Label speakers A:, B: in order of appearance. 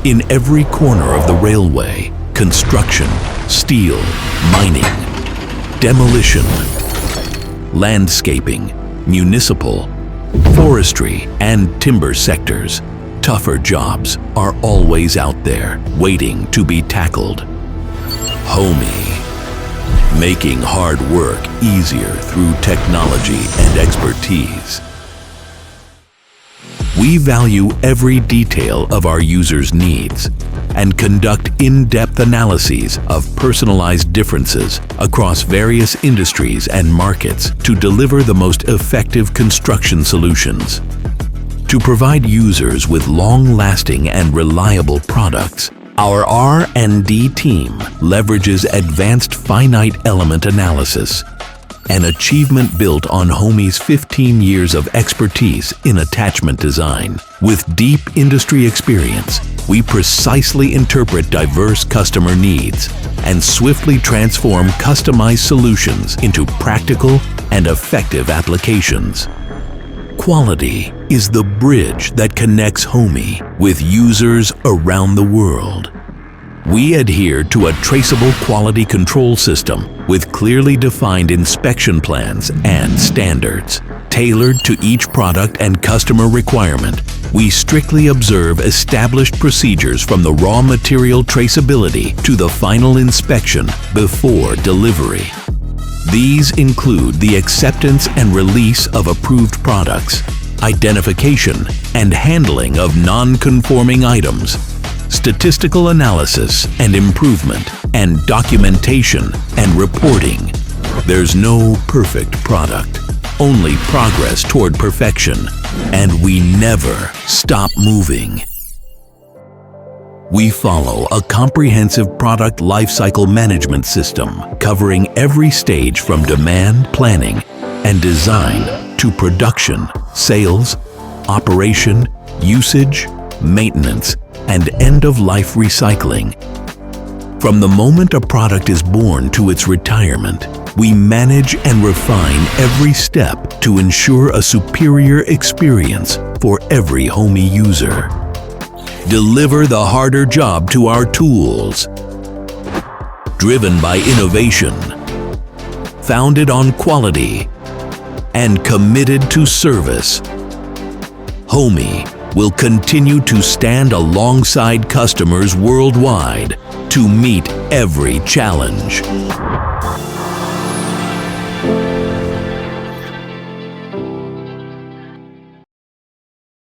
A: In every corner of the railway, construction, steel, mining, demolition, landscaping, municipal, forestry, and timber sectors, tougher jobs are always out there waiting to be tackled. HOMI, making hard work easier through technology and expertise. We value every detail of our users' needs and conduct in-depth analyses of personalized differences across various industries and markets to deliver the most effective construction solutions. To provide users with long-lasting and reliable products, our R&D team leverages advanced finite element analysis, an achievement built on HOMI's 15 years of expertise in attachment design. With deep industry experience, we precisely interpret diverse customer needs and swiftly transform customized solutions into practical and effective applications. Quality is the bridge that connects HOMI with users around the world. We adhere to a traceable quality control system with clearly defined inspection plans and standards. Tailored to each product and customer requirement, we strictly observe established procedures from the raw material traceability to the final inspection before delivery. These include the acceptance and release of approved products, identification and handling of non-conforming items, statistical analysis and improvement, and documentation and reporting. There's no perfect product, only progress toward perfection, and we never stop moving. We follow a comprehensive product lifecycle management system covering every stage from demand planning and design to production, sales, operation, usage, maintenance, and end-of-life recycling. From the moment a product is born to its retirement, we manage and refine every step to ensure a superior experience for every HOMI user. Deliver the harder job to our tools. Driven by innovation, founded on quality, and committed to service, HOMI will continue to stand alongside customers worldwide to meet every challenge.